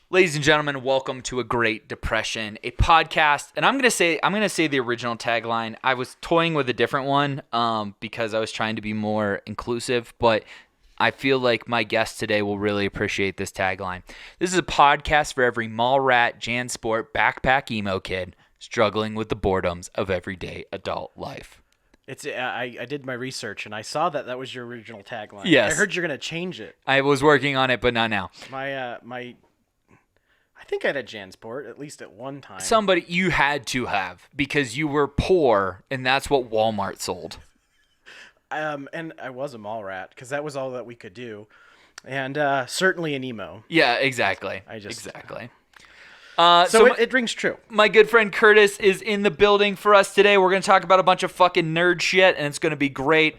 Ladies and gentlemen, welcome to A Great Depression, a podcast. And I'm gonna say the original tagline. I was toying with a different one because I was trying to be more inclusive, but I feel like my guest today will really appreciate this tagline. This is a podcast for every mall rat, JanSport, backpack emo kid struggling with the boredoms of everyday adult life. I did my research and I saw that was your original tagline. Yes. I heard you're gonna change it. I was working on it, but not now. I think I had a JanSport at least at one time. Somebody you had to have because you were poor, and that's what Walmart sold. And I was a mall rat because that was all that we could do, and certainly an emo. Yeah, exactly. Exactly. So it rings true. My good friend Curtis is in the building for us today. We're going to talk about a bunch of fucking nerd shit, and it's going to be great.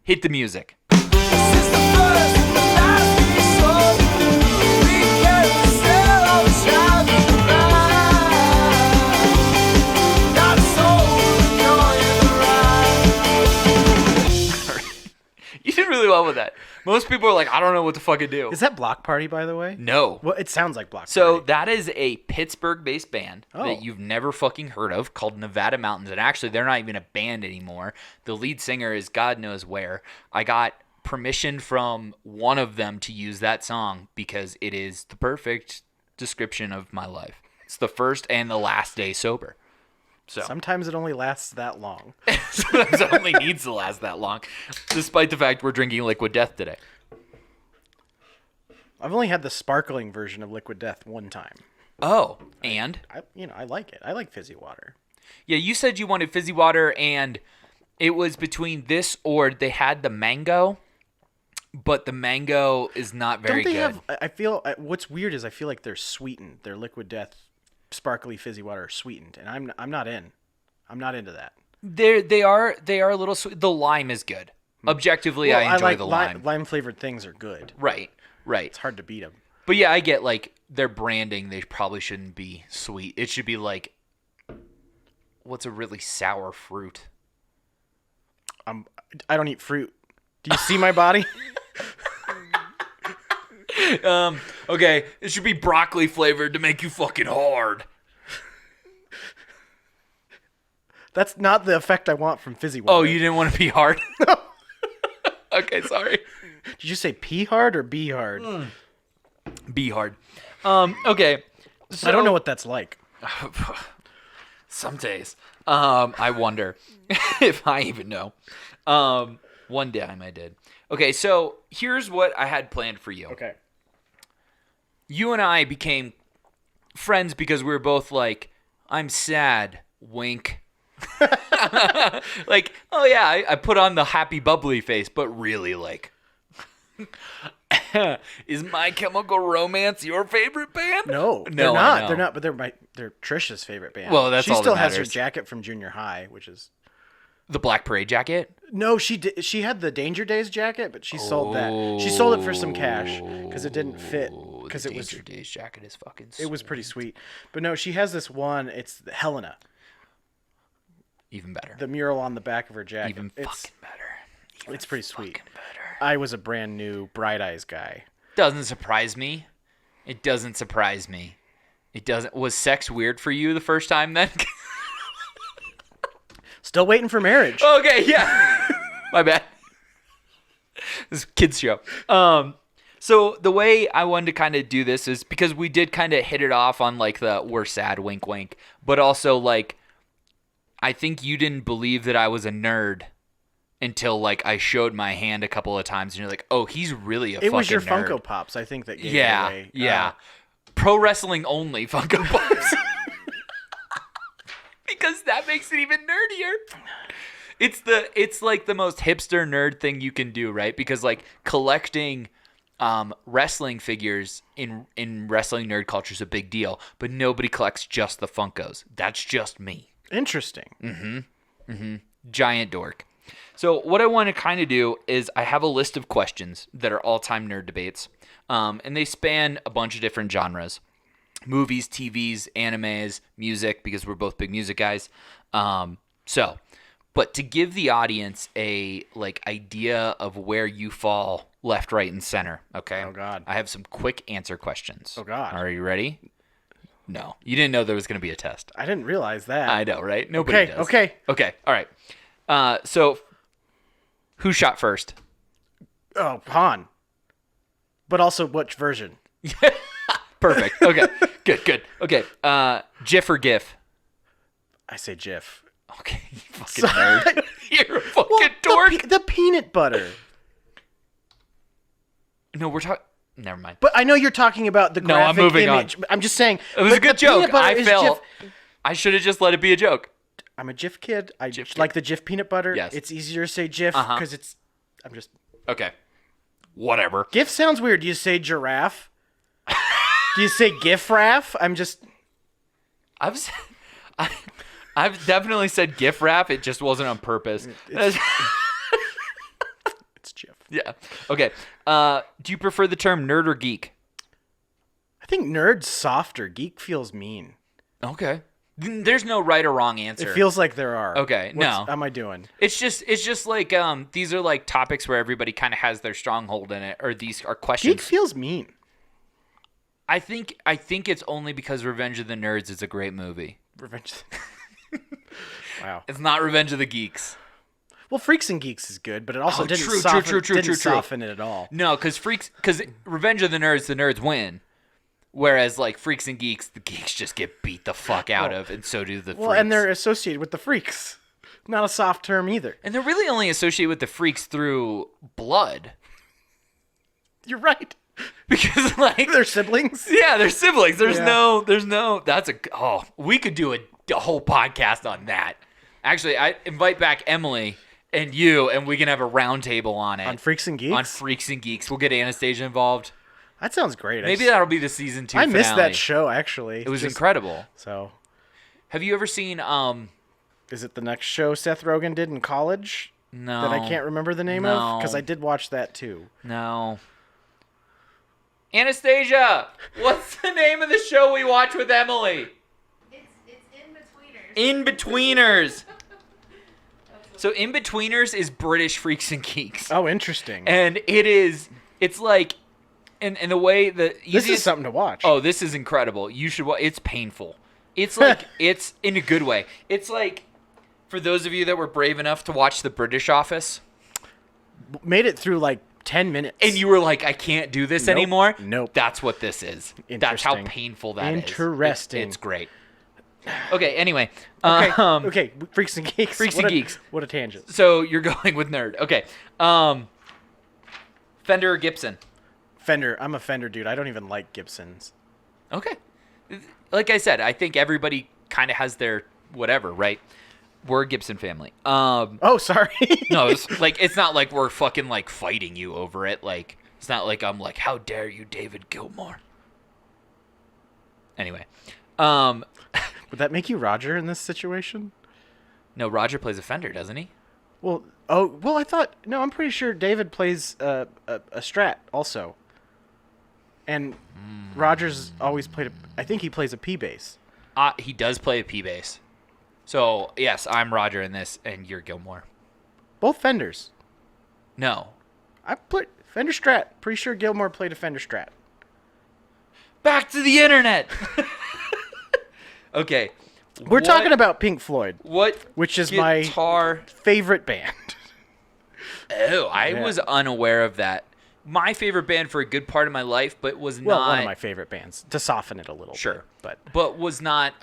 Hit the music. You did really well with that. Most people are like, I don't know what to fucking do. Is that Block Party, by the way? No. Well, it sounds like Block Party. So that is a Pittsburgh-based band Oh. that you've never fucking heard of called Nevada Mountains. And actually, they're not even a band anymore. The lead singer is God knows where. I got permission from one of them to use that song because it is the perfect description of my life. It's the first and the last day sober. So Sometimes it only lasts that long. sometimes it only needs to last that long, despite the fact we're drinking Liquid Death today. I've only had the sparkling version of Liquid Death one time. Oh, and? I like it. I like fizzy water. Yeah, you said you wanted fizzy water, and it was between this or they had the mango, but the mango is not very Don't they good. have? I feel what's weird is I feel like they're sweetened. Their Liquid Death sparkly fizzy water are sweetened, and I'm not in. I'm not into that. They are a little sweet. The lime is good. Objectively, Well, I enjoy like the lime. Lime flavored things are good. Right. It's hard to beat them. But yeah, I get like their branding. They probably shouldn't be sweet. It should be like, what's a really sour fruit? I don't eat fruit. Do you see my body? Okay, it should be broccoli flavored to make you fucking hard. That's not the effect I want from fizzy water. Oh, you didn't want to be hard? No. Okay, sorry. Did you say pee hard or be hard? Be hard. Okay. So, I don't know what that's like. Some days. I wonder if I even know. One time I did. Okay, so here's what I had planned for you. Okay. You and I became friends because we were both like, I'm sad, wink. Like, oh yeah, I put on the happy bubbly face, but really like, is My Chemical Romance your favorite band? No, they're No, I not. know. They're not. But they're Trish's favorite band. Well, that's she all that still has her matters. jacket from junior high, which is The Black Parade jacket? no. She had the Danger Days jacket, but she sold that. She sold it for some cash because it didn't fit. Because The it was Danger Days jacket is fucking it was pretty sweet. But no, she has this one. It's Helena. even better. The mural on the back of her jacket. Even fucking better. It's pretty sweet. Fucking better. I was a brand new Bright Eyes guy. Doesn't surprise me. It doesn't surprise me. It doesn't. Was sex weird for you the first time then? Still waiting for marriage. Okay, yeah. My bad. This is a kids show. So the way I wanted to kind of do this is because we did kind of hit it off on like the we're sad wink wink, but also like I think you didn't believe that I was a nerd until like I showed my hand a couple of times and you're like, "Oh, he's really a fucking nerd." It was your Funko Pops, I think, that gave it away. Yeah. Pro wrestling only Funko Pops. Because that makes it even nerdier. It's like the most hipster nerd thing you can do, right? Because like collecting wrestling figures in wrestling nerd culture is a big deal, but nobody collects just the Funkos. That's just me. Interesting. Giant dork. So what I want to kind of do is I have a list of questions that are all-time nerd debates, and they span a bunch of different genres. Movies, TVs, animes, music, because we're both big music guys. So But to give the audience a idea of where you fall left, right, and center, okay? Oh, God. I have some quick answer questions. Oh, God. Are you ready? No. You didn't know there was going to be a test. I didn't realize that. I know, right? Nobody does. Okay. Okay, all right. So, who shot first? Oh, Han. But also, which version? Perfect. Okay, good. Okay, GIF or GIF? I say GIF. Okay, you fucking nerd. You're a fucking dork. The peanut butter. No, we're talking... Never mind. But I know you're talking about the graphic I'm moving image. on. I'm just saying. It was a good joke. I fell. GIF. I should have just let it be a joke. I'm a GIF kid. I GIF like the GIF peanut butter. Yes. It's easier to say GIF because it's... I'm just... Okay. Whatever. GIF sounds weird. Do you say giraffe? Do you say GIF-raff? I'm just... I've definitely said GIF rap. It just wasn't on purpose. It's GIF. Yeah. Okay. Do you prefer the term nerd or geek? I think nerd's softer. Geek feels mean. Okay. There's no right or wrong answer. It feels like there are. Okay. What am I doing? It's just like these are like topics where everybody kind of has their stronghold in it, or these are questions. Geek feels mean. I think it's only because Revenge of the Nerds is a great movie. Revenge. Wow. It's not Revenge of the Geeks. Well, Freaks and Geeks is good, but it also didn't true. soften it at all. No, because Revenge of the Nerds win. Whereas, like, Freaks and Geeks, the geeks just get beat the fuck out of, and so do the freaks. Well, and they're associated with the freaks. Not a soft term either. And they're really only associated with the freaks through blood. You're right. Because, like... They're siblings. Yeah, they're siblings. There's no... we could do a whole podcast on that. Actually, I invite back Emily and you, and we can have a round table on it. On Freaks and Geeks? On Freaks and Geeks. We'll get Anastasia involved. That sounds great. Maybe that'll be the season 2 I finale. missed that show, actually. It was incredible. So, have you ever seen... is it the next show Seth Rogen did in college? No. That I can't remember the name of? Because I did watch that, too. No. Anastasia! What's the name of the show we watch with Emily? It's In-Betweeners. In-Betweeners. So In-Betweeners is British Freaks and Geeks. Oh, interesting. And it's like... And the way the easiest... This is something to watch. Oh, this is incredible. You should watch. It's painful. It's like, it's in a good way. It's like, for those of you that were brave enough to watch The British Office. Made it through like 10 minutes. And you were like, I can't do this anymore. Nope. That's what this is. That's how painful that is. Interesting. It's great. Okay, anyway. Okay, Freaks and Geeks. Freaks and Geeks. What a tangent. So you're going with nerd. Okay. Fender or Gibson? Fender. I'm a Fender dude. I don't even like Gibsons. Okay. Like I said, I think everybody kind of has their whatever, right? We're a Gibson family. Oh, sorry. No, it's not like we're fucking like fighting you over it. Like, it's not like I'm like, how dare you, David Gilmour? Anyway, would that make you Roger in this situation? No, Roger plays a Fender, doesn't he? Well, I thought I'm pretty sure David plays a Strat also. And Roger's always played I think he plays a P bass. He does play a P bass. So, yes, I'm Roger in this, and you're Gilmore. Both Fenders. No. I put Fender Strat. Pretty sure Gilmore played a Fender Strat. Back to the internet! Okay. We're talking about Pink Floyd. Which is my favorite band. Oh, I was unaware of that. My favorite band for a good part of my life, but was not... Well, one of my favorite bands, to soften it a little bit. But was not...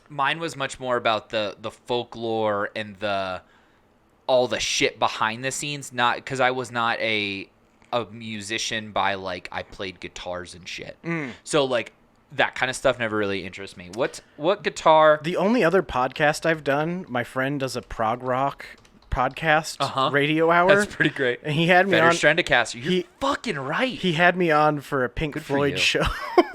mine was much more about the folklore and all the shit behind the scenes. Not because I was not a musician by, like, I played guitars and shit. So, like, that kind of stuff never really interests me. What guitar... The only other podcast I've done, my friend does a prog rock podcast, Radio Hour. That's pretty great. And he had me on... Stratocaster. You're fucking right. He had me on for a Pink Floyd show.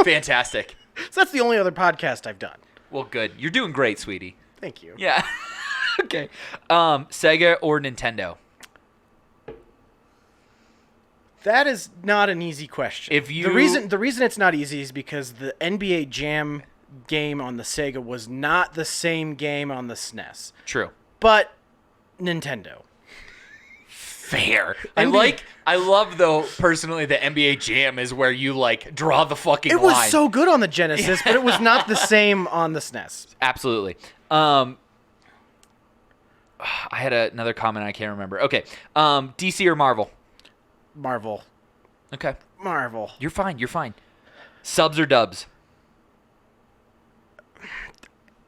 Fantastic. So that's the only other podcast I've done. Well, good. You're doing great, sweetie. Thank you. Yeah. Okay. Sega or Nintendo? That is not an easy question. The reason it's not easy is because the NBA Jam game on the Sega was not the same game on the SNES. True. but Nintendo. Fair. NBA I love though personally the NBA Jam is where you like draw the fucking It line. was so good on the Genesis, but it was not the same on the SNES. Absolutely. I had another comment I can't remember. Okay. DC or Marvel? Marvel. Okay. Marvel. You're fine. You're fine. Subs or dubs?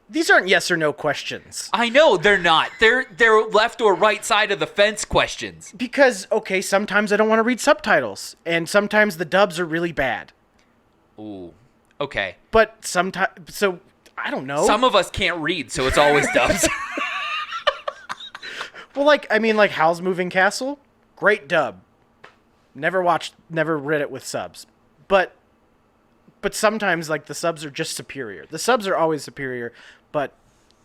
These aren't yes or no questions. I know they're not. They're left or right side of the fence questions. Because, okay, sometimes I don't want to read subtitles, and sometimes the dubs are really bad. Ooh. Okay. But sometimes, so, I don't know. Some of us can't read, so it's always dubs. Well, like Howl's Moving Castle, great dub. Never read it with subs. But sometimes, like, the subs are just superior. The subs are always superior, but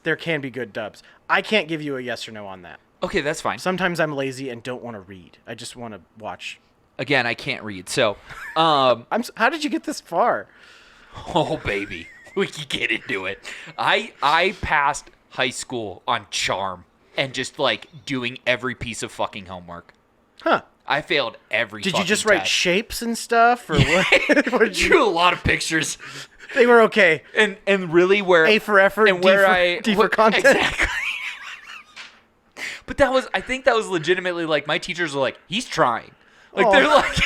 there can be good dubs. I can't give you a yes or no on that. Okay, that's fine. Sometimes I'm lazy and don't want to read. I just want to watch. Again, I can't read, so How did you get this far? oh baby, we can get into it. I passed high school on charm and just like doing every piece of fucking homework. Huh. I failed every. Did you fucking just write test. shapes and stuff, or what? What did you? Drew a lot of pictures, They were okay. and really where A for effort, and D where for- D for content. exactly. But I think that was legitimately like my teachers were like, he's trying, like Oh. they're like,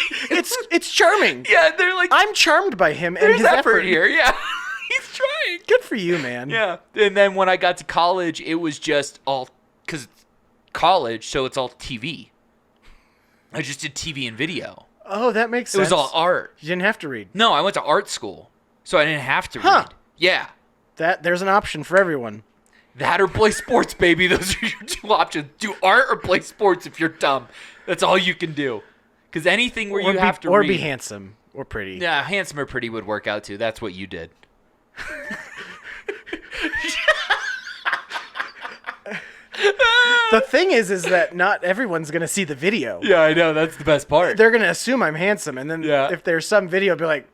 It's charming. yeah, they're like, I'm charmed by him and there's his effort here, yeah, he's trying. Good for you, man. Yeah, and then when I got to college, it was just all because it's college, so it's all TV. I just did TV and video. Oh, that makes It sense. was all art. You didn't have to read. No, I went to art school, so I didn't have to Huh. read. Yeah, There's an option for everyone. that or play sports, baby. Those are your two options. Do art or play sports if you're dumb. That's all you can do. Because anything where you have to or read. be handsome or pretty. Yeah, handsome or pretty would work out too. That's what you did. The thing is that not everyone's gonna see the video. Yeah, I know. That's the best part. They're gonna assume I'm handsome, and then Yeah. if there's some video, be like,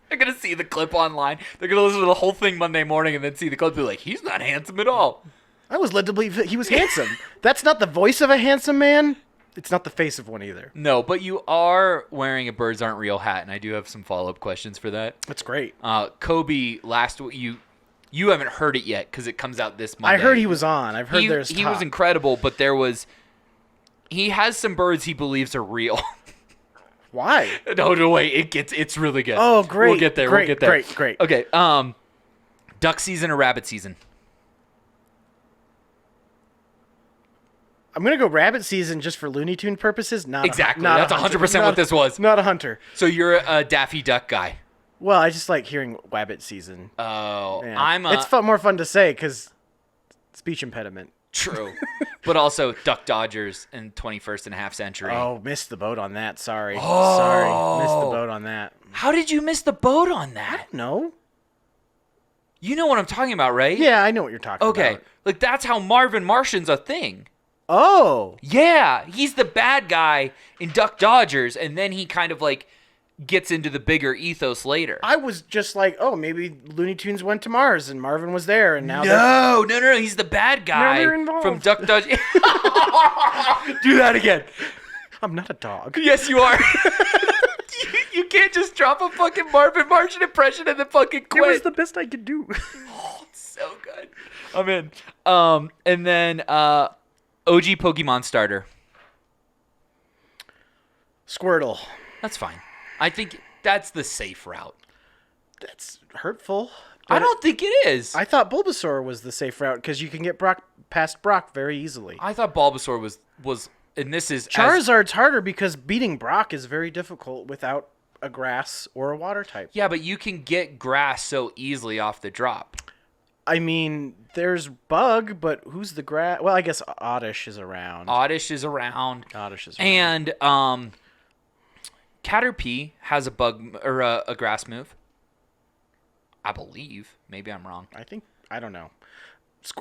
They're going to see the clip online. They're going to listen to the whole thing Monday morning and then see the clip and be like, he's not handsome at all. I was led to believe that he was handsome. That's not the voice of a handsome man. It's not the face of one either. No, but you are wearing a Birds Aren't Real hat, and I do have some follow-up questions for that. That's great. Kobe, you haven't heard it yet because it comes out this Monday. I heard he was on. I've heard there's he talk. was incredible, but he has some birds he believes are real. Why? No, wait, it's really good. Oh, great. We'll get there. Great, We'll get there. great. Okay, duck season or rabbit season? I'm gonna go rabbit season just for Looney Tune purposes. Not Exactly. Not That's a hunter. 100% what this was. Not a hunter. So you're a Daffy Duck guy. Well, I just like hearing rabbit season. Oh, Yeah. It's more fun to say because speech impediment. True. But also Duck Dodgers in 21st and a half century. Oh, missed the boat on that. Sorry. Oh. Sorry. Missed the boat on that. How did you miss the boat on that? No. You know what I'm talking about, right? Yeah, I know what you're talking Okay. about. Like that's how Marvin Martian's a thing. Oh. Yeah, he's the bad guy in Duck Dodgers, and then he kind of like gets into the bigger ethos later. I was just like, oh, maybe Looney Tunes went to Mars and Marvin was there, and now No, he's the bad guy they're involved. from Duck Dodgers. Do that again. I'm not a dog. Yes, you are. You can't just drop a fucking Marvin Martian impression and then fucking quit. It was the best I could do. Oh, it's so good. I'm in. And then OG Pokemon starter. Squirtle. That's fine. I think that's the safe route. That's hurtful. I don't think it is. I thought Bulbasaur was the safe route because you can get past Brock very easily. I thought Bulbasaur was, and this is Charizard's harder because beating Brock is very difficult without a grass or a water type. Yeah, but you can get grass so easily off the drop. I mean, there's Bug, but who's the grass? Well, I guess Oddish is around. Oddish is around. Oddish is around. And Caterpie has a bug or a grass move. I believe. Maybe I'm wrong. I don't know.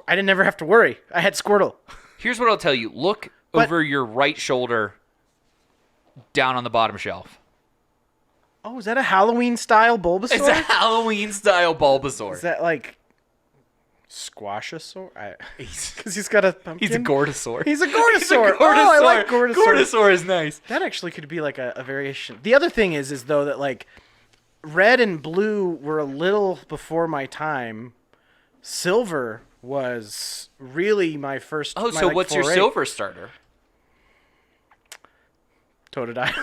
I didn't ever have to worry. I had Squirtle. Here's what I'll tell you. Look over your right shoulder down on the bottom shelf. Oh, is that a Halloween style Bulbasaur? It's a Halloween style Bulbasaur. Is that like Squashosaur? He's Because he's got a pumpkin. he's a Gordosaur. He's a Gordosaur. He's a Gordosaur. Oh, I like Gordosaur. Gordosaur is nice. That actually could be like a variation. The other thing is though that like red and blue were a little before my time. Silver was really my first. Oh, my, so like, what's your foray. silver starter? Totodile.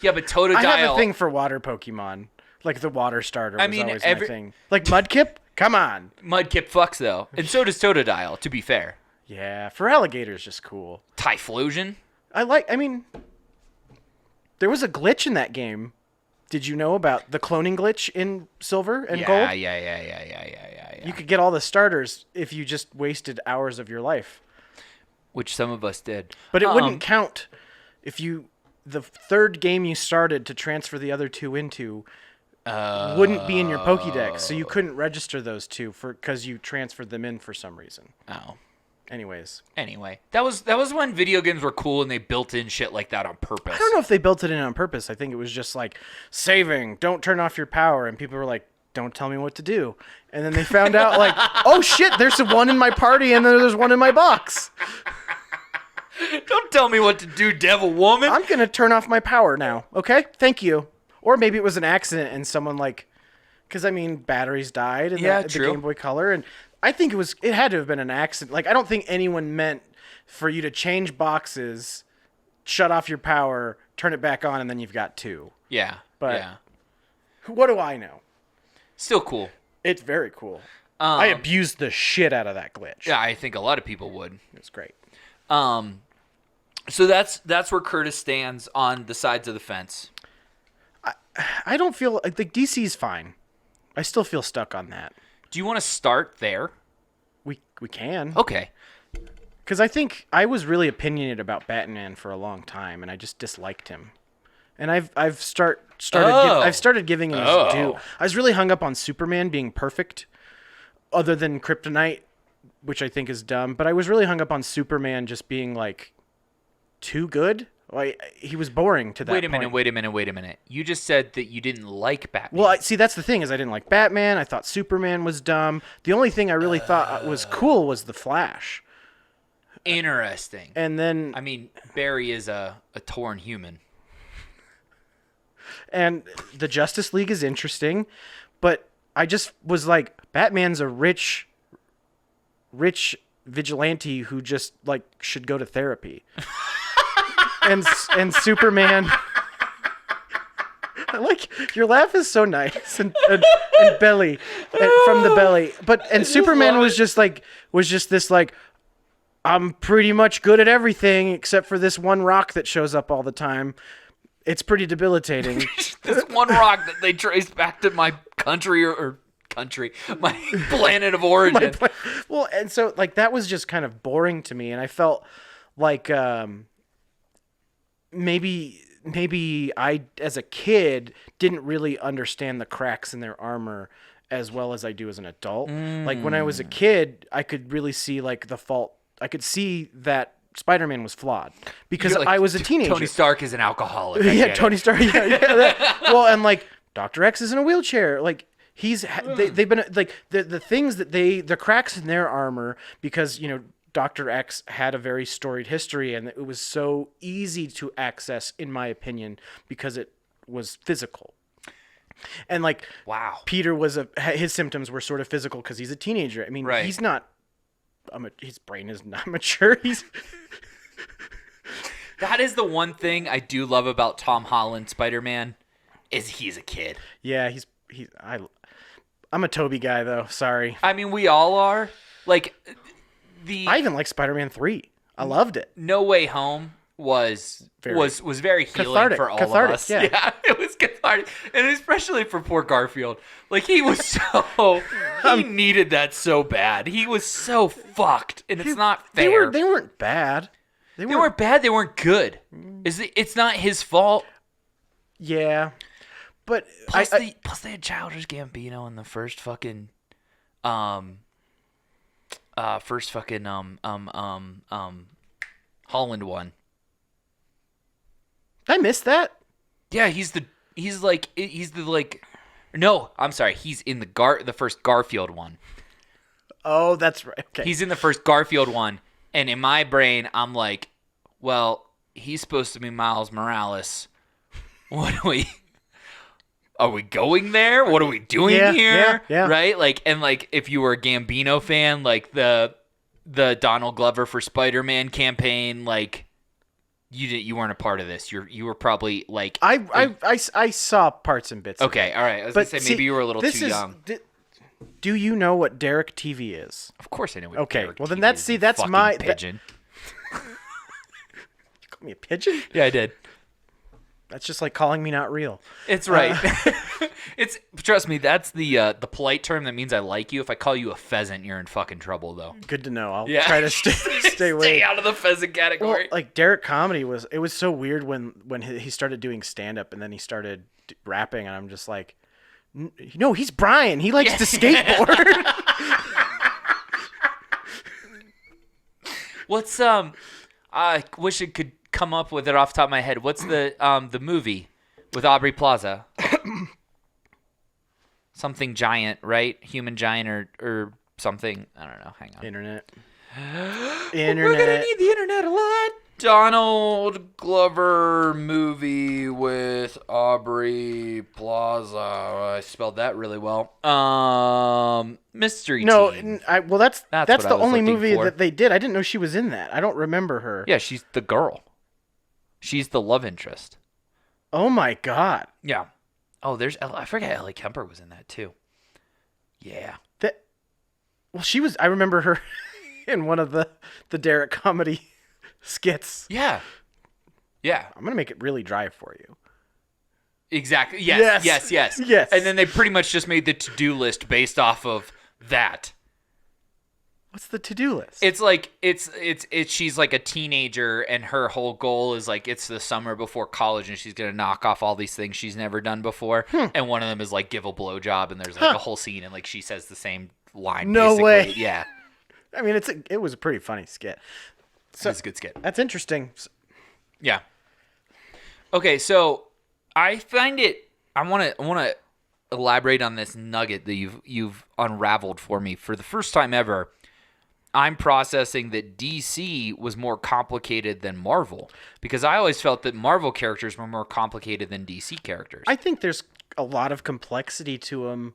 Yeah, but Totodile. I have a thing for water Pokemon. Like the water starter was mean, always my thing. Like Mudkip? Come on. Mudkip fucks though, and so does Totodile. To be fair, Yeah, for alligators, just cool. Typhlosion. I mean, there was a glitch in that game. Did you know about the cloning glitch in Silver and Gold? Yeah. You could get all the starters if you just wasted hours of your life. Which some of us did. But it wouldn't count if you the third game you started to transfer the other two into wouldn't be in your Pokédex, so you couldn't register those two because you transferred them in for some reason. Oh. Anyways, Anyway, that was when video games were cool and they built in shit like that on purpose. I don't know if they built it in on purpose. I think it was just like saving, don't turn off your power, and people were like, don't tell me what to do. And then they found out like, oh shit, there's one in my party and then there's one in my box. Don't tell me what to do, devil woman. I'm going to turn off my power now. Okay? Thank you. Or maybe it was an accident and someone like, because I mean, batteries died in the true. Game Boy Color. And I think it had to have been an accident. Like, I don't think anyone meant for you to change boxes, shut off your power, turn it back on, and then you've got two. Yeah. But yeah. what do I know? Still cool. It's very cool. I abused the shit out of that glitch. Yeah, I think a lot of people would. It's great. So that's where Curtis stands on the sides of the fence. I don't feel like DC's fine. I still feel stuck on that. Do you want to start there? We can. Okay. Because I think I was really opinionated about Batman for a long time, and I just disliked him. And I've started giving him his due. I was really hung up on Superman being perfect, other than Kryptonite, which I think is dumb. But I was really hung up on Superman just being like too good. Like he was boring to that Wait a point. minute. You just said that you didn't like Batman. Well, see, that's the thing is I didn't like Batman. I thought Superman was dumb. The only thing I really thought was cool was the Flash. Interesting. And then I mean, Barry is a torn human. And the Justice League is interesting, but I just was like, Batman's a rich vigilante who just like should go to therapy. and Superman. Like your laugh is so nice and belly from the belly, and Superman was just this like, I'm pretty much good at everything except for this one rock that shows up all the time. It's pretty debilitating. This one rock that they traced back to my country my planet of origin. Well, and so like that was just kind of boring to me, and I felt like maybe I, as a kid, didn't really understand the cracks in their armor as well as I do as an adult. Like when I was a kid, I could really see like the fault. I could see that Spider-Man was flawed because Like, I was a teenager. Tony Stark is an alcoholic. Yeah, Tony Stark. Yeah. Well, and like Dr. X is in a wheelchair. Like they've been like the things that the cracks in their armor, because Dr. X had a very storied history and it was so easy to access, in my opinion, because it was physical. And like, wow, Peter his symptoms were sort of physical because he's a teenager. I mean, right. He's not. His brain is not mature. That is the one thing I do love about Tom Holland Spider-Man is he's a kid. Yeah, I'm a Toby guy though. Sorry. I mean, we all are. Like I even like Spider-Man 3. I loved it. No Way Home was very healing for all of us. Yeah, it was cathartic, and especially for poor Garfield. Like he was he needed that so bad. He was so fucked, and it's not fair. They weren't bad. They weren't bad. They weren't good. It's not his fault. Yeah, but plus they had Childish Gambino in the first fucking Holland one. I missed that. Yeah, he's the No, I'm sorry. He's in the first Garfield one. Oh, that's right. Okay. He's in the first Garfield one, and in my brain, I'm like, well, he's supposed to be Miles Morales. What are we going there? What are we doing here? Yeah. Right? Like, and like, if you were a Gambino fan, like the Donald Glover for Spider-Man campaign, like, you weren't a part of this. You were probably like I saw parts and bits. Okay, all right. I was gonna say maybe you were a little too young. Do you know what Derek TV is? Of course I know what Okay, Derek well then TV is, that's fucking my pigeon. You call me a pigeon? Yeah, I did. That's just like calling me not real. It's right. It's trust me. That's the polite term that means I like you. If I call you a pheasant, you're in fucking trouble, though. Good to know. I'll try to stay away. Stay out of the pheasant category. Well, like Derek comedy was so weird when he started doing stand up and then he started rapping and I'm just like, no, he's Brian. He likes to skateboard. What's I wish it could come up with it off the top of my head. What's the movie with Aubrey Plaza? Something giant, right? Human giant or something. I don't know. Hang on. Internet. We're gonna need the internet a lot. Donald Glover movie with Aubrey Plaza. I spelled that really well. Mystery Team. Well, that's what the I was only looking movie for. that they did. I didn't know she was in that. I don't remember her. Yeah, she's the girl. She's the love interest. Oh my god. Yeah. Oh, I forget Ellie Kemper was in that too. Yeah. Well, she was. I remember her in one of the Derek comedy skits. Yeah. Yeah. I'm gonna make it really dry for you. Exactly. Yes. Yes. And then they pretty much just made the to-do list based off of that. What's the to-do list? It's like it's she's like a teenager and her whole goal is like it's the summer before college and she's gonna knock off all these things she's never done before. And one of them is like give a blowjob and there's like a whole scene and like she says the same line. No basically. way. Yeah. I mean, it was a pretty funny skit. So It's a good skit. that's interesting. Yeah. Okay, so I find it. I want to elaborate on this nugget that you've unraveled for me. For the first time ever, I'm processing that DC was more complicated than Marvel because I always felt that Marvel characters were more complicated than DC characters. I think there's a lot of complexity to them,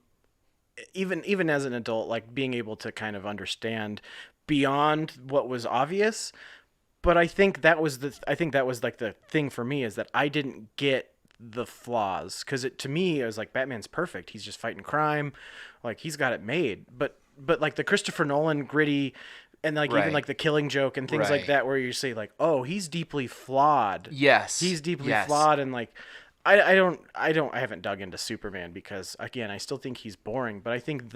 even as an adult, like being able to kind of understand beyond what was obvious. But I think that was like the thing for me is that I didn't get the flaws because to me it was like Batman's perfect. He's just fighting crime, like he's got it made. But like the Christopher Nolan gritty and like even like the Killing Joke and things like that where you say like, oh, he's deeply flawed. Yes, he's deeply flawed and like. I haven't dug into Superman because again I still think he's boring, but I think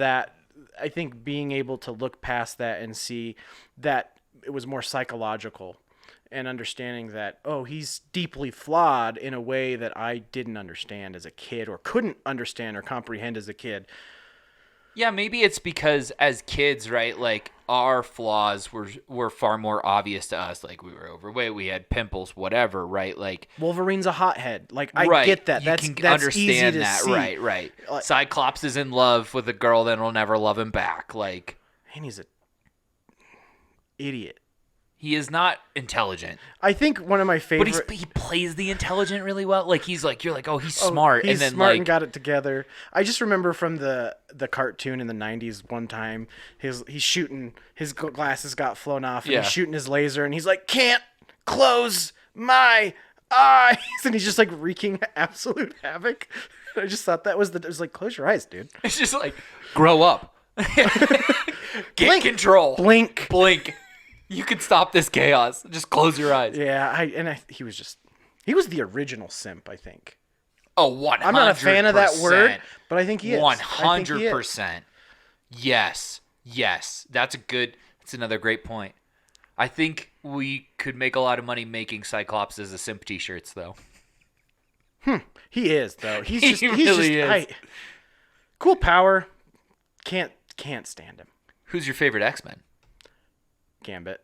being able to look past that and see that it was more psychological and understanding that, oh, he's deeply flawed in a way that I didn't understand as a kid or couldn't understand or comprehend as a kid. Yeah, maybe it's because as kids, right, like our flaws were far more obvious to us. Like we were overweight, we had pimples, whatever, right? Like Wolverine's a hothead. Like I get that. That's understand easy to that, see. right. Cyclops is in love with a girl that will never love him back. Like, and he's a idiot. He is not intelligent. I think one of my favorite... But he plays the intelligent really well. Like, he's like, you're like, oh, he's smart. He's and then smart like, and got it together. I just remember from the cartoon in the 90s one time, he's shooting, his glasses got flown off, and he's shooting his laser, and he's like, can't close my eyes. And he's just like wreaking absolute havoc. I just thought it was like, close your eyes, dude. It's just like, grow up. Get control. Blink. You can stop this chaos. Just close your eyes. Yeah, he was the original simp, I think. Oh, 100%. I'm not a fan of that word, but I think he is. 100%. Yes. That's another great point. I think we could make a lot of money making Cyclops as a simp t-shirts, though. He is, though. He's He just really is. Cool power. Can't stand him. Who's your favorite X-Men? Gambit.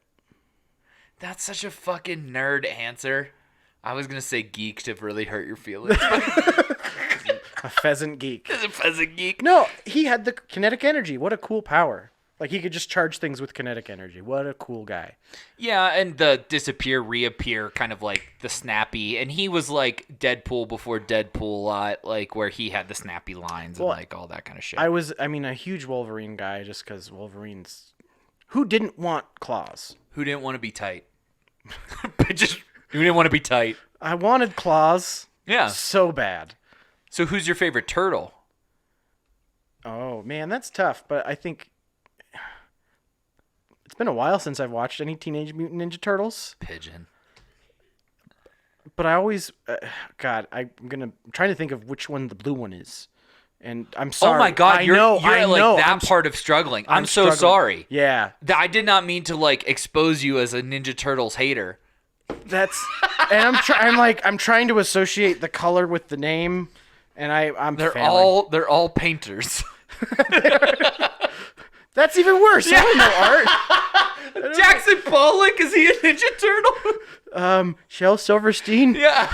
That's such a fucking nerd answer. I was going to say Geek to really hurt your feelings. A pheasant geek. He's a pheasant geek. No, he had the kinetic energy. What a cool power. Like, he could just charge things with kinetic energy. What a cool guy. Yeah, and the disappear, reappear, kind of like the snappy. And he was like Deadpool before Deadpool a lot, like where he had the snappy lines and like all that kind of shit. A huge Wolverine guy just because Wolverine's... Who didn't want claws? Who didn't want to be tight? Who didn't want to be tight? I wanted claws. Yeah. So bad. So who's your favorite turtle? Oh, man, that's tough. But I think... It's been a while since I've watched any Teenage Mutant Ninja Turtles. Pigeon. But I always... I'm trying to think of which one the blue one is. And I'm sorry. Oh my God, you're at like that part of struggling. I'm so struggling. sorry. Yeah. I did not mean to like expose you as a Ninja Turtles hater. That's... And I'm trying to associate the color with the name, and I'm They're failing. they're all painters. That's even worse. I don't know art. Jackson Pollock, is he a Ninja Turtle? Shel Silverstein. Yeah.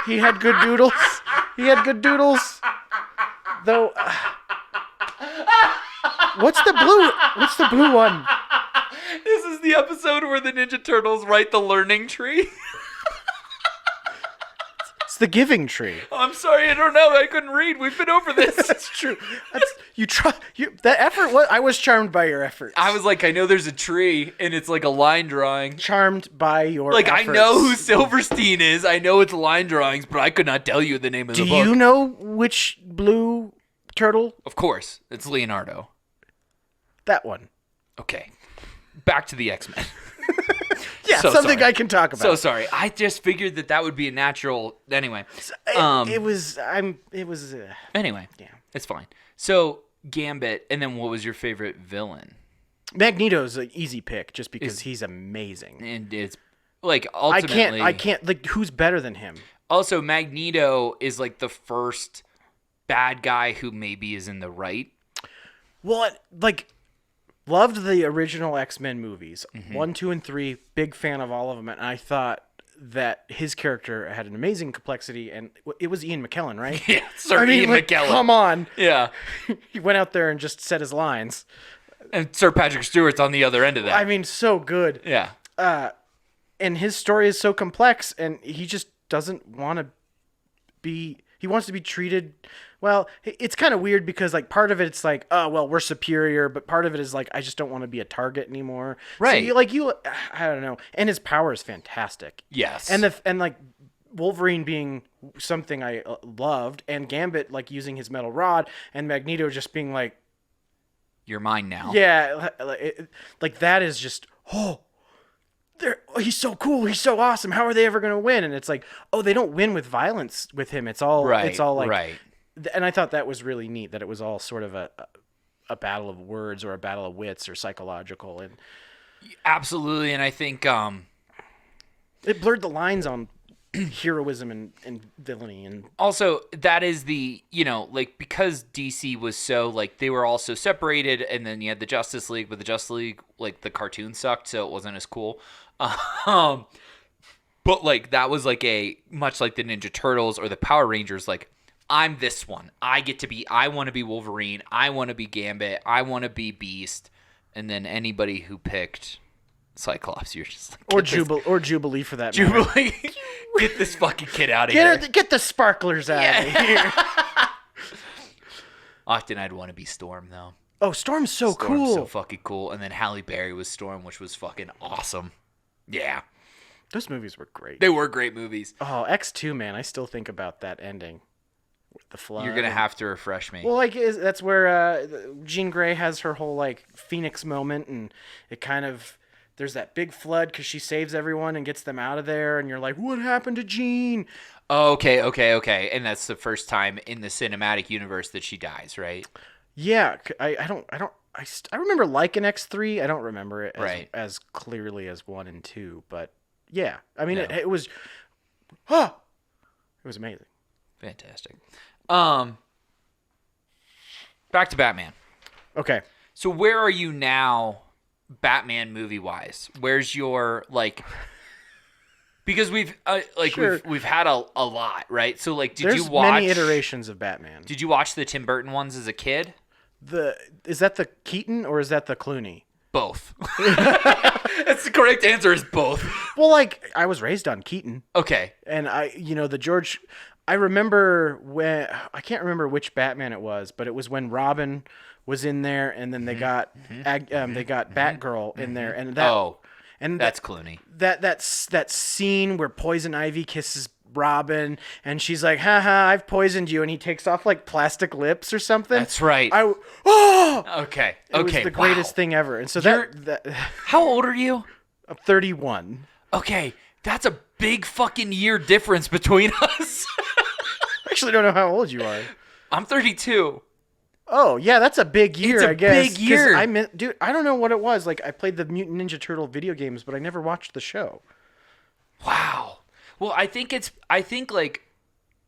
He had good doodles. Though. What's the blue one? This is the episode where the Ninja Turtles write the learning tree. It's the giving tree. I'm sorry, I don't know. I couldn't read. We've been over this. That's true. That effort. I was charmed by your efforts. I was like, I know there's a tree, and it's like a line drawing. Charmed by your like efforts. I know who Silverstein is. I know it's line drawings, but I could not tell you the name of the book. Do you know which blue turtle? Of course, it's Leonardo. That one. Okay, back to the X-Men. Yeah, So something sorry. I can talk about. So sorry. I just figured that would be a natural. Anyway, It was. Anyway, Yeah. it's fine. So Gambit, and then what was your favorite villain? Magneto's an easy pick just because he's amazing. And it's like ultimately, I can't. Like, who's better than him? Also, Magneto is like the first bad guy who maybe is in the right. Well, like, loved the original X-Men movies. Mm-hmm. 1, 2, and 3. Big fan of all of them. And I thought that his character had an amazing complexity. And it was Ian McKellen, right? Yeah, Sir Ian McKellen. Come on. Yeah. He went out there and just said his lines. And Sir Patrick Stewart's on the other end of that. I mean, so good. Yeah. And his story is so complex, and he just doesn't want to be... He wants to be treated... Well, it's kind of weird because, like, part of it's like, oh, well, we're superior, but part of it is like, I just don't want to be a target anymore. Right. So I don't know. And his power is fantastic. Yes. And like Wolverine being something I loved, and Gambit like using his metal rod, and Magneto just being like, You're mine now. yeah, like that is just he's so cool, he's so awesome. How are they ever going to win? And it's like, oh, they don't win with violence with him. It's all Right. It's all like right. And I thought that was really neat that it was all sort of a battle of words or a battle of wits or psychological, and Absolutely. And I think it blurred the lines on heroism and villainy. And also that is the, like, because DC was so like they were all so separated, and then you had the Justice League, but the Justice League, like, the cartoon sucked, so it wasn't as cool. But like that was like a much like the Ninja Turtles or the Power Rangers, like, I'm this one. I want to be Wolverine. I want to be Gambit. I want to be Beast. And then anybody who picked Cyclops, you're just like, or Jubilee for that matter. Jubilee. Get this fucking kid out of here. Get the sparklers out of here. Often I'd want to be Storm, though. Oh, Storm's so Storm's cool. so fucking cool. And then Halle Berry was Storm, which was fucking awesome. Yeah. Those movies were great. They were great movies. Oh, X2, man. I still think about that ending. The flood. You're going to have to refresh me. Well, like, that's where Jean Grey has her whole, like, Phoenix moment, and it kind of... There's that big flood because she saves everyone and gets them out of there, and you're like, what happened to Jean? Okay. And that's the first time in the cinematic universe that she dies, right? Yeah, I remember liking X3. I don't remember it as clearly as 1 and 2, but yeah. I mean, Yeah. it was... it was amazing. Fantastic. Back to Batman. Okay. So where are you now, Batman movie wise? Where's your, like, Because we've Sure. we've had a lot, right? So like, did There's you watch many iterations of Batman. Did you watch the Tim Burton ones as a kid? Is that the Keaton or is that the Clooney? Both. That's the correct answer. Is both. Well, like I was raised on Keaton, Okay. and I remember when I can't remember which Batman it was, but it was when Robin was in there, and then they got Batgirl in there, and That's Clooney. that scene where Poison Ivy kisses Robin, and she's like, "Ha, I've poisoned you," and he takes off like plastic lips or something. That's right. Okay. Okay. It was the greatest thing ever. And so that How old are you? I'm 31. Okay, that's a big fucking year difference between us. I actually don't know how old you are. I'm 32. Oh, yeah, that's a big year, It's a I guess. big year. 'Cause dude, I don't know what it was. Like, I played the Mutant Ninja Turtle video games, but I never watched the show. Wow. Well, I think like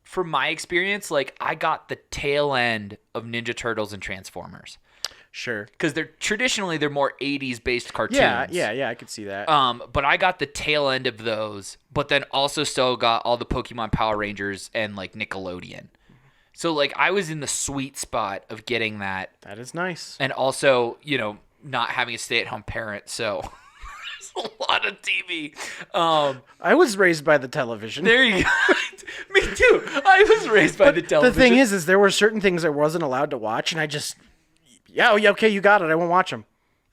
from my experience, like I got the tail end of Ninja Turtles and Transformers Sure. because they're more 80s based cartoons. Yeah, I could see that. But I got the tail end of those, but then also still got all the Pokemon Power Rangers and like Nickelodeon. So like I was in the sweet spot of getting that, That is nice. and also not having a stay-at-home parent, so there's a lot of TV. I was raised by the television. There you go. Me too. I was raised by the television. The thing is there were certain things I wasn't allowed to watch, and I just, yeah, okay, you got it. I won't watch them.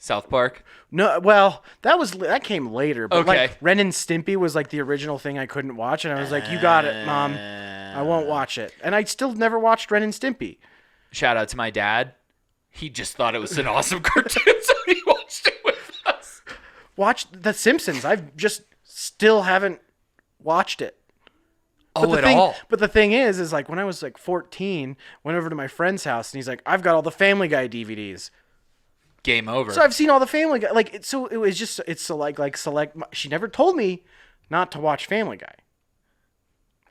South Park. No, well, that came later. But Okay. like Ren and Stimpy was like the original thing I couldn't watch, and I was like, "You got it, Mom. I won't watch it." And I still never watched Ren and Stimpy. Shout out to my dad. He just thought it was an awesome cartoon, so he watched it with us. Watch The Simpsons. I've just still haven't watched it. Oh, at all. But the thing is like when I was like 14, went over to my friend's house, and he's like, "I've got all the Family Guy DVDs." Game over. So I've seen all the Family Guy. Like so it was just like select. She never told me not to watch Family Guy.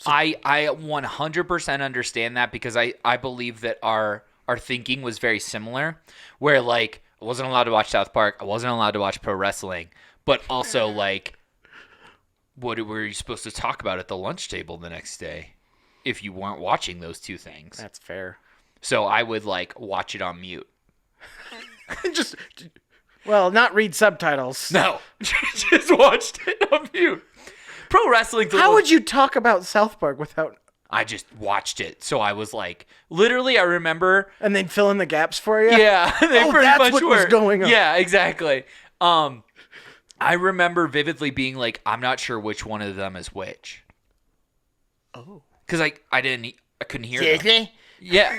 I 100% understand that because I believe that our thinking was very similar, where like I wasn't allowed to watch South Park, I wasn't allowed to watch pro wrestling, but also like what were you supposed to talk about at the lunch table the next day if you weren't watching those two things? That's fair. So I would like watch it on mute. Just, well, not read subtitles. No, just watched it on mute. Pro wrestling. How would you talk about South Park without? I just watched it, so I was like, literally, I remember. And they'd fill in the gaps for you. Yeah, they Oh, pretty that's much what were. was going on. Yeah, exactly. I remember vividly being like, I'm not sure which one of them is which. Oh, Because I couldn't hear them. Seriously? Yeah,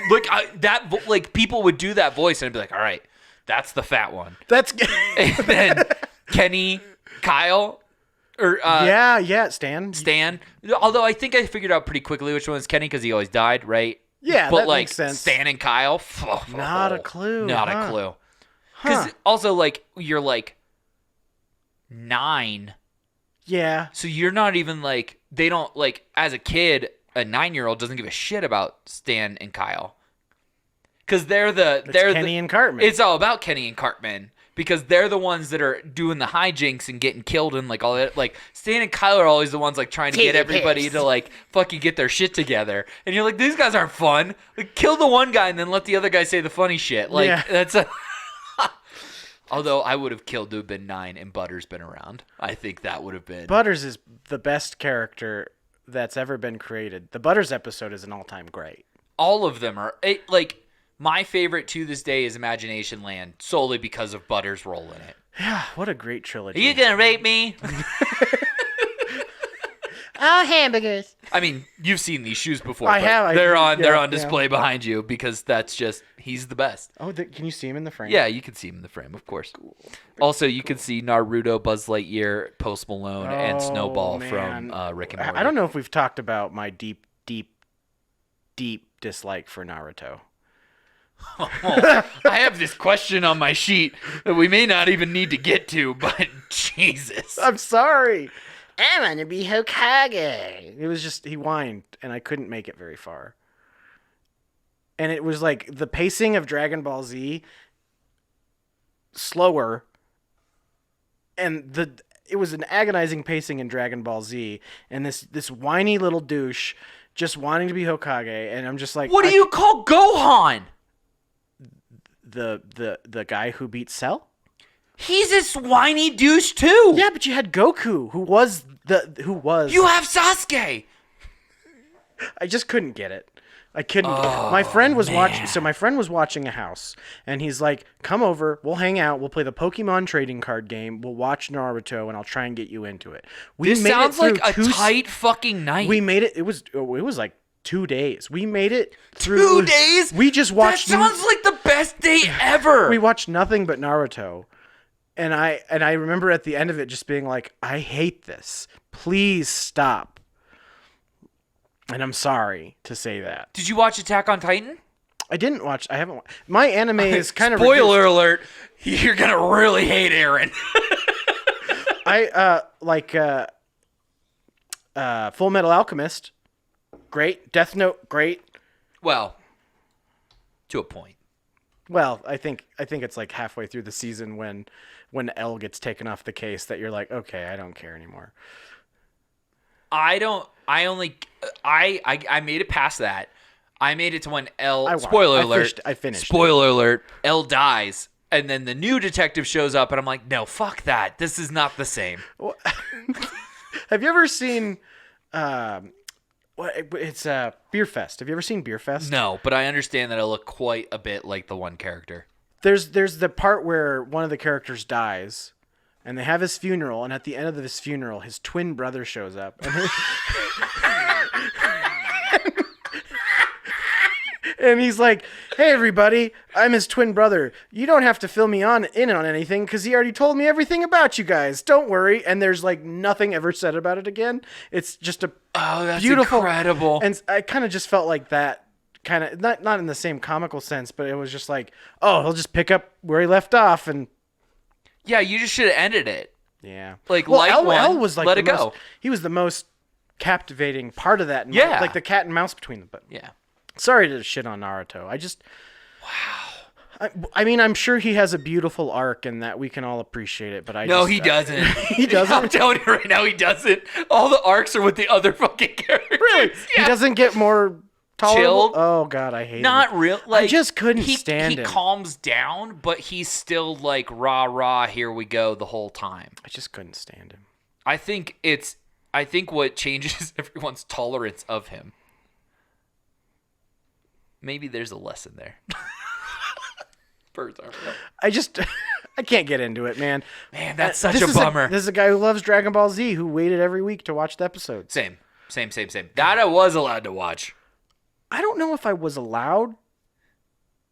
like people would do that voice, and I'd be like, all right, that's the fat one. that's And then Kenny, Kyle, or yeah, Stan. Stan. Although I think I figured out pretty quickly which one was Kenny because he always died, right? Yeah, but that like makes sense. Stan and Kyle, Not a clue, Not huh? a clue. Because Huh. also like you're like 9, Yeah, so you're not even like they don't like as a kid. A 9-year-old doesn't give a shit about Stan and Kyle because they're Kenny and Cartman. It's all about Kenny and Cartman because they're the ones that are doing the hijinks and getting killed and like all that. Like Stan and Kyle are always the ones like trying to get everybody to like fucking get their shit together. And you're like, these guys aren't fun. Like kill the one guy and then let the other guy say the funny shit. Like Yeah. that's a. Although I would have killed to have been 9 and Butters been around. I think that would have been. Butters is the best character that's ever been created. The Butters episode is an all-time great. All of them are like my favorite to this day is Imagination Land solely because of Butters' role in it. Yeah, what a great trilogy. Are you gonna rape me? Oh, hamburgers. I mean, you've seen these shoes before. I but have. They're Yeah, on display behind you because that's just he's the best. Oh, can you see him in the frame? Yeah, you can see him in the frame, of course. Also, you can see Naruto, Buzz Lightyear, Post Malone, and Snowball from Rick and Morty. I don't know if we've talked about my deep dislike for Naruto. I have this question on my sheet that we may not even need to get to, but Jesus. I'm sorry. I want to be Hokage. It was just he whined, and I couldn't make it very far. And it was like the pacing of Dragon Ball Z slower, and it was an agonizing pacing in Dragon Ball Z, and this whiny little douche just wanting to be Hokage, and I'm just like, What do you call Gohan? The guy who beat Cell? He's this whiny douche too. Yeah, but you had Goku, who was. You have Sasuke. I just couldn't get it. I couldn't. My friend was watching. So my friend was watching a house, and he's like, "Come over. We'll hang out. We'll play the Pokemon trading card game. We'll watch Naruto, and I'll try and get you into it." This sounds like a tight fucking night. We made it. It was like 2 days. We made it through 2 days. We just watched. That sounds like the best day ever. We watched nothing but Naruto, and I remember at the end of it just being like, "I hate this. Please stop." And I'm sorry to say that. Did you watch Attack on Titan? I didn't watch. I haven't. My anime is kind of. Spoiler alert! You're gonna really hate Aaron. I like Full Metal Alchemist. Great. Death Note. Great. Well, to a point. Well, I think it's like halfway through the season when L gets taken off the case that you're like, okay, I don't care anymore. I made it past that. I made it to when L. Spoiler alert. I finished. Spoiler alert. L dies, and then the new detective shows up, and I'm like, no, fuck that. This is not the same. Have you ever seen? It's Beer Fest. Have you ever seen Beer Fest? No, but I understand that I look quite a bit like the one character. There's the part where one of the characters dies. And they have his funeral, and at the end of his funeral, his twin brother shows up. And he's like, "Hey, everybody, I'm his twin brother. You don't have to fill me in on anything, because he already told me everything about you guys. Don't worry." And there's like nothing ever said about it again. It's just a that's beautiful, incredible. And I kind of just felt like that, kind of not in the same comical sense, but it was just like, oh, he'll just pick up where he left off and. Yeah, you just should have ended it. Yeah. Like, L was like let it go. He was the most captivating part of that. Yeah. Like the cat and mouse between them. But yeah. Sorry to shit on Naruto. Wow. I mean, I'm sure he has a beautiful arc and that we can all appreciate it, but he doesn't. He doesn't? I'm telling you right now, he doesn't. All the arcs are with the other fucking characters. Really? Yeah. He doesn't get more tolerable? Chilled? Oh, God, I hate him. Not real. Like, I just couldn't stand him. He calms down, but he's still like, rah, rah, here we go the whole time. I just couldn't stand him. I think what changes everyone's tolerance of him. Maybe there's a lesson there. I can't get into it, man. Man, that's such a bummer. This is a guy who loves Dragon Ball Z who waited every week to watch the episodes. Same. That I was allowed to watch. I don't know if I was allowed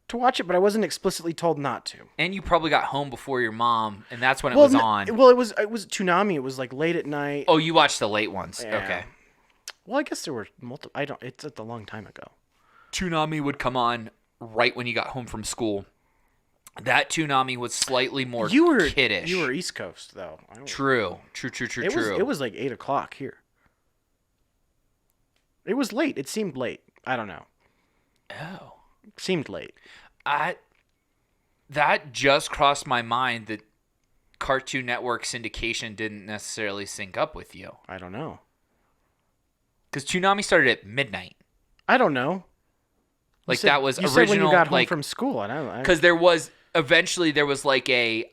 to watch it, but I wasn't explicitly told not to. And you probably got home before your mom, and that's when it was on. Well, it was Toonami. It was like late at night. Oh, you watched the late ones. Yeah. Okay. Well, I guess there were multiple. It's a long time ago. Toonami would come on right when you got home from school. That Toonami was slightly more kiddish. You were East Coast, though. True. It was like 8 o'clock here. It was late. It seemed late. I don't know. Oh. It seemed late. That just crossed my mind that Cartoon Network syndication didn't necessarily sync up with you. I don't know. Because Toonami started at midnight. I don't know. Like that was original. You said when you got home from school. Because there was like a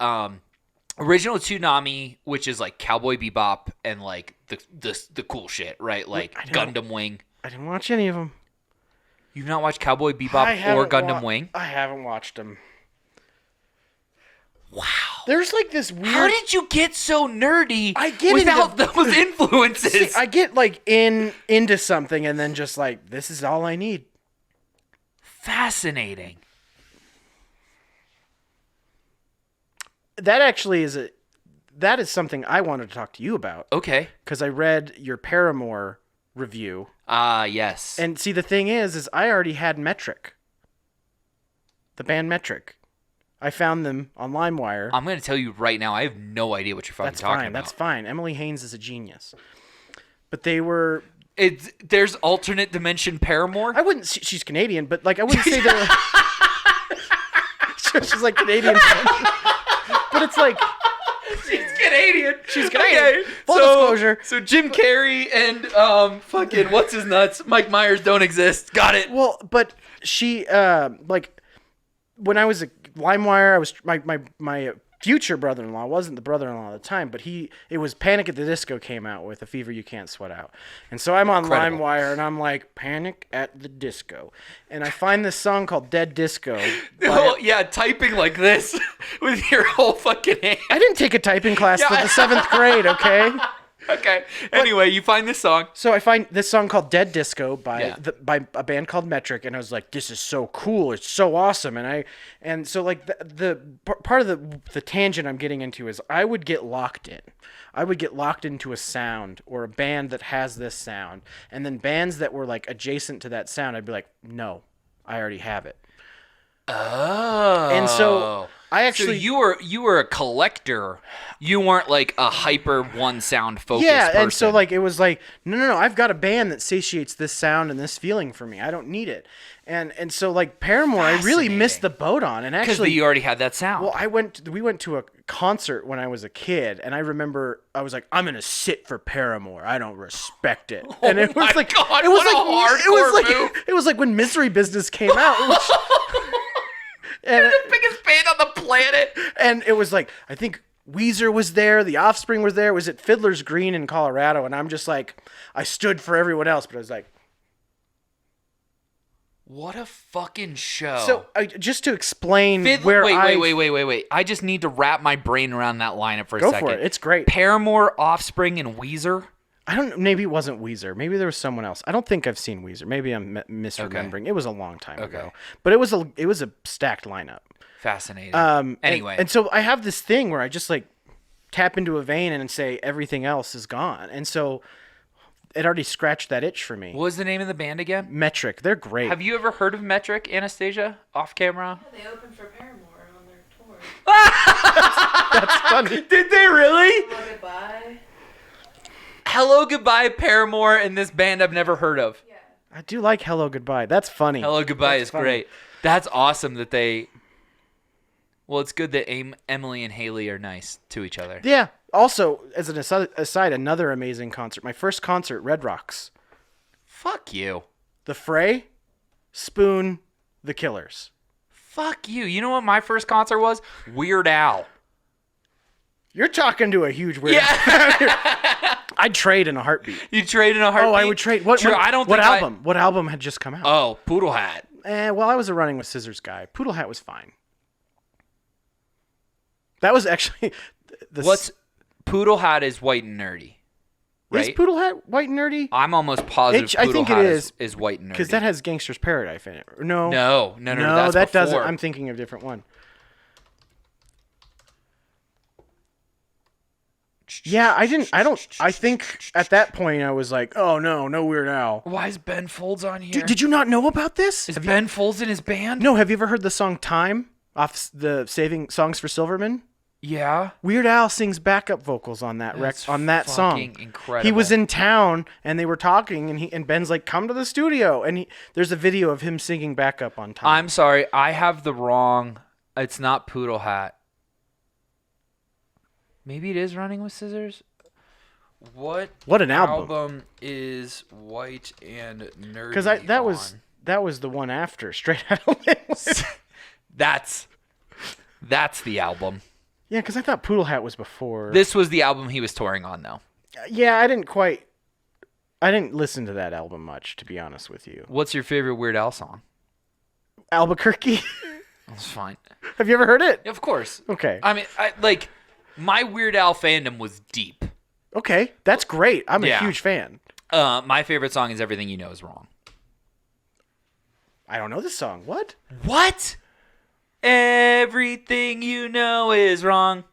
original Toonami, which is like Cowboy Bebop and like the cool shit, right? Like Gundam Wing. I didn't watch any of them. You've not watched Cowboy Bebop or Gundam Wing? I haven't watched them. Wow. There's like this weird... How did you get so nerdy without those influences? See, I get like into something and then just like, this is all I need. Fascinating. That actually is something I wanted to talk to you about. Okay. Because I read your Paramore review. Yes. And see, the thing is I already had Metric. The band Metric. I found them on LimeWire. I'm going to tell you right now, I have no idea what you're fucking talking about. That's fine. Emily Haynes is a genius. But they were... There's alternate dimension Paramore? I wouldn't... She's Canadian, but like I wouldn't say they're... She's like Canadian. But it's like... She's Canadian. Canadian. She's Canadian. Okay. Full disclosure. So Jim Carrey and fucking what's his nuts? Mike Myers don't exist. Got it. Well, but she like when I was a LimeWire, I was my future brother-in-law wasn't the brother-in-law at the time, but it was Panic at the Disco came out with A Fever You Can't Sweat Out. And so I'm on Incredible. LimeWire and I'm like, Panic at the Disco. And I find this song called Dead Disco. Oh, yeah, typing like this with your whole fucking hand. I didn't take a typing class till the 7th grade, okay? Okay. Anyway, you find this song. So I find this song called Dead Disco by Yeah. by a band called Metric, and I was like, this is so cool, it's so awesome. And so like the part of the tangent I'm getting into is I would get locked in. I would get locked into a sound or a band that has this sound, and then bands that were like adjacent to that sound, I'd be like, no, I already have it. Oh. And so I actually So you were a collector. You weren't like a hyper one sound focused person. and so like it was like no, I've got a band that satiates this sound and this feeling for me. I don't need it. And so like Paramore, I really missed the boat on. And because actually, you already had that sound. well, we went to a concert when I was a kid, and I remember I was like, I'm gonna sit for Paramore. I don't respect it. And it was my like God, it was what a like it was hardcore like move. it was like when Misery Business came out. It was- and the biggest band on the planet. And it was like, I think Weezer was there, The Offspring was there, it was at Fiddler's Green in Colorado, and I'm just like, I stood for everyone else, but I was like, What a fucking show. so just to explain wait. I just need to wrap my brain around that lineup for a Go second. for it, it's great. Paramore, Offspring, and Weezer. I don't. Maybe it wasn't Weezer. Maybe there was someone else. I don't think I've seen Weezer. Maybe I'm misremembering. It was a long time ago, but it was a stacked lineup. Fascinating. Anyway. and so I have this thing where I just like tap into a vein and say everything else is gone, and so it already scratched that itch for me. What was the name of the band again? Metric, they're great. Have you ever heard of Metric, Anastasia? Off camera? They opened for Paramore on their tour. That's funny. Did they really? Hello, goodbye. Hello, Goodbye, Paramore, and this band I've never heard of. Yeah. I do like Hello Goodbye. That's funny. Hello, Goodbye That's is funny. great. That's awesome that they... Well, it's good that Emily and Haley are nice to each other. Yeah. Also, as an aside, another amazing concert. My first concert, Red Rocks. Fuck you. The Fray, Spoon, The Killers. Fuck you. You know what my first concert was? Weird Al. You're talking to a huge weird. Yeah. I'd trade in a heartbeat. You trade in a heartbeat? Oh, I would trade. What? True, what I don't what think album? What album had just come out? Oh, Poodle Hat. Well, I was a Running with Scissors guy. Poodle Hat was fine. That was actually What's Poodle Hat is white and nerdy, right? Is Poodle Hat white and nerdy? I'm almost positive I Poodle think it Hat is, white and nerdy. Because that has Gangster's Paradise in it. No. No, that's that before. doesn't. I'm thinking of a different one. Yeah, I didn't. I think at that point I was like, oh no Weird Al. Why is Ben Folds on here? Did you not know about this? Is Ben Folds in his band? No, have you ever heard the song Time off the Saving Songs for Silverman? Yeah. Weird Al sings backup vocals on that That's on that song. fucking incredible. He was in town and they were talking and Ben's like, "Come to the studio." And there's a video of him singing backup on Time. I'm sorry, I have the wrong. It's not Poodle Hat. Maybe it is Running with Scissors. What an album. is white and nerdy? Because that was the one after Straight Outta Linwood. That's the album. Yeah, because I thought Poodle Hat was before. This was the album he was touring on, though. Yeah, I didn't listen to that album much, to be honest with you. What's your favorite Weird Al song? Albuquerque. That's fine. Have you ever heard it? Of course. Okay. I mean, my Weird Al fandom was deep. Okay, that's great. I'm a Yeah. huge fan. My favorite song is Everything You Know Is Wrong. I don't know this song. What? What? Everything you know is wrong.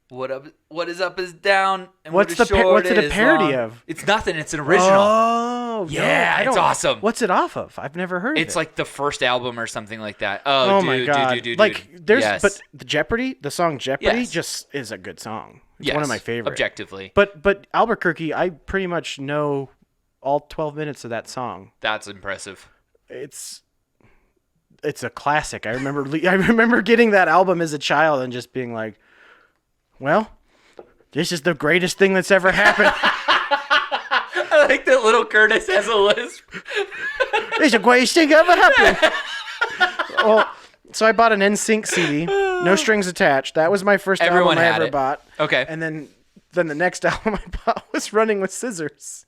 What is up is down, and What's what is short what's it a is parody long. of? It's nothing. It's an original. Oh, Yeah, no, I it's don't- awesome. What's it off of? I've never heard It's it. like the first album or something like that. Oh dude, my god! dude. Like there's, Yes. but the song Jeopardy Yes. just is a good song. It's Yes, one of my favorites. objectively. But Albuquerque, I pretty much know all 12 minutes of that song. That's impressive. It's a classic. I remember getting that album as a child and just being like, well, This is the greatest thing that's ever happened. I like that little Curtis has a lisp. This is the greatest thing ever happened. Well, so I bought an NSYNC CD, no strings attached. That was my first Everyone album I had ever it. bought. Okay. And then the next album I bought was Running with Scissors.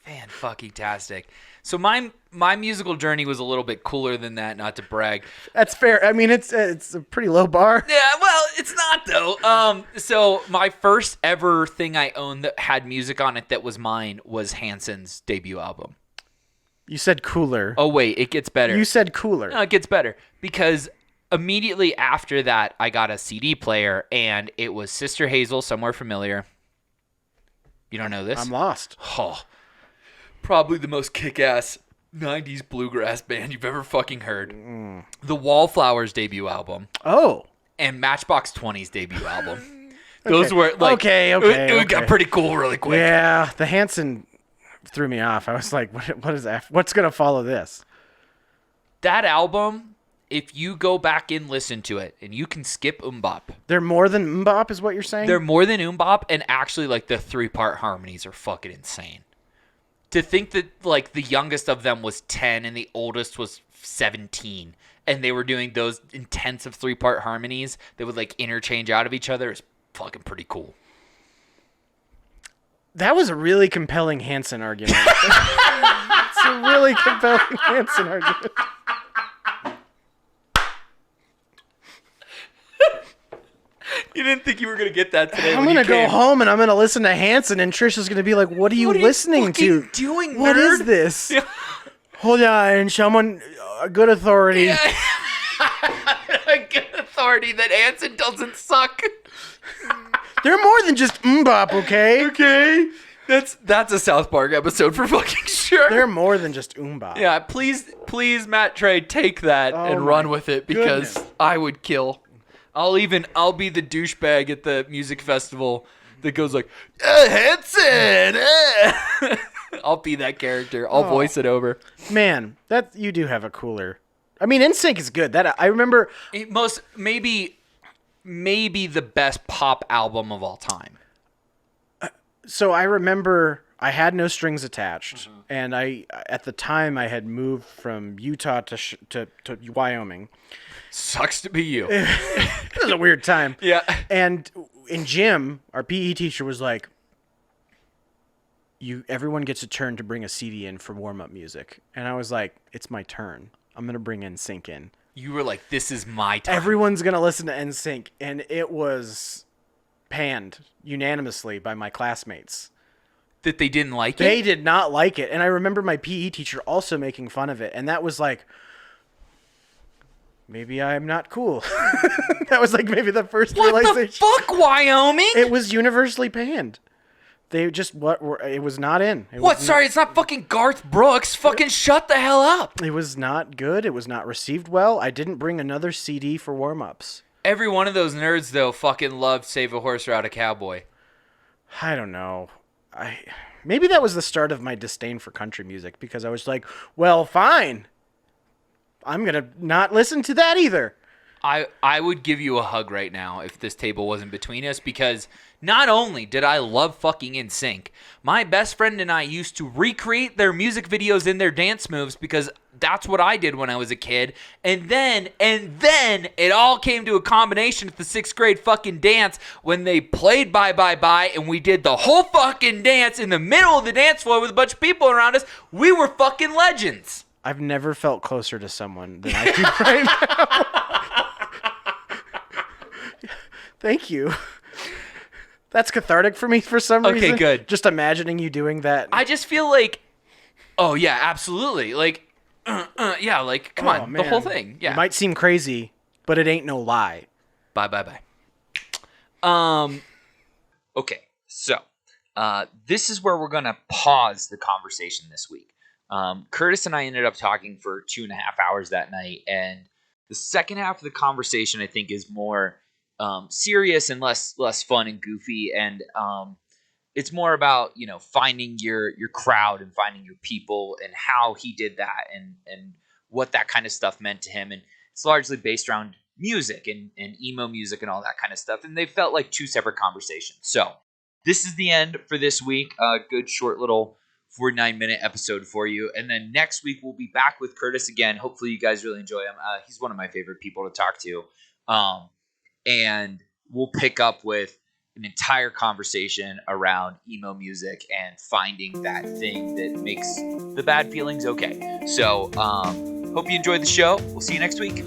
Fan-fucking-tastic. So my musical journey was a little bit cooler than that, not to brag. That's fair. I mean, it's a pretty low bar. Yeah, well, it's not though. So my first ever thing I owned that had music on it that was mine was Hanson's debut album. You said cooler. Oh wait, it gets better. You said cooler. No, it gets better because immediately after that, I got a CD player, and it was Sister Hazel, Somewhere Familiar. You don't know this? I'm lost. Oh, probably the most kick-ass 90s bluegrass band you've ever fucking heard. The Wallflowers debut album Oh. and Matchbox 20's debut album. Those were like Okay. It got pretty cool really quick. Yeah, the Hanson threw me off. I was like, what is that? What's going to follow this? That album, if you go back and listen to it, and you can skip Bop. They're more than Mbop is what you're saying? They're more than Bop, and actually, like, the 3-part harmonies are fucking insane. To think that, like, the youngest of them was 10 and the oldest was 17, and they were doing those intensive 3-part harmonies that would, like, interchange out of each other is fucking pretty cool. That was a really compelling Hanson argument. It's a really compelling Hanson argument. You didn't think you were going to get that today I'm going to go home and I'm going to listen to Hanson, and Trish is going to be like, what are you listening to? Doing, What is this? Hold on, someone, a good authority. A good authority that Hanson doesn't suck. They're more than just Mbop, okay? Okay. That's a South Park episode for fucking sure. They're more than just Mbop. Yeah, please, Matt Trey, take that and run with it because goodness. I would kill. I'll be the douchebag at the music festival that goes like, Hanson! I'll be that character. I'll voice it over. Man, that you do have a cooler. I mean, NSYNC is good. That I remember. Maybe the best pop album of all time. So I remember I had no strings attached, and at the time I had moved from Utah to Wyoming. Sucks to be you. It was a weird time. Yeah. And in gym, our PE teacher was like, everyone gets a turn to bring a CD in for warm-up music. And I was like, it's my turn. I'm going to bring NSYNC in. You were like, this is my time. Everyone's going to listen to NSYNC. And it was panned unanimously by my classmates. That they didn't like it? They did not like it. And I remember my PE teacher also making fun of it. And that was like, maybe I'm not cool. That was like maybe the first realization. What the fuck, Wyoming? It was universally panned. They just it was not in. Sorry, it's not fucking Garth Brooks. Fucking shut the hell up. It was not good. It was not received well. I didn't bring another CD for warm-ups. Every one of those nerds though fucking loved Save a Horse Ride a Cowboy. I don't know. Maybe that was the start of my disdain for country music because I was like, well, fine. I'm going to not listen to that either. I would give you a hug right now if this table wasn't between us because not only did I love fucking NSYNC, my best friend and I used to recreate their music videos and their dance moves because that's what I did when I was a kid. And then it all came to a combination at the 6th grade fucking dance when they played Bye Bye Bye and we did the whole fucking dance in the middle of the dance floor with a bunch of people around us. We were fucking legends. I've never felt closer to someone than I do right now. Thank you. That's cathartic for me for some reason. Okay, good. Just imagining you doing that. I just feel like, oh yeah, absolutely. Like, yeah, like, come on, the whole thing. Yeah. It might seem crazy, but it ain't no lie. Bye. Okay, so this is where we're gonna pause the conversation this week. Curtis and I ended up talking for 2.5 hours that night, and the second half of the conversation I think is more serious and less fun and goofy, and it's more about finding your crowd and finding your people and how he did that and what that kind of stuff meant to him, and it's largely based around music and emo music and all that kind of stuff, and they felt like two separate conversations. So this is the end for this week. A good short little 49-minute episode for you. And then next week, we'll be back with Curtis again. Hopefully, you guys really enjoy him. He's one of my favorite people to talk to. And we'll pick up with an entire conversation around emo music and finding that thing that makes the bad feelings okay. So, hope you enjoyed the show. We'll see you next week.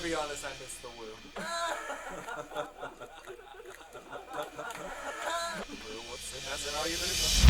be honest, I missed the woo.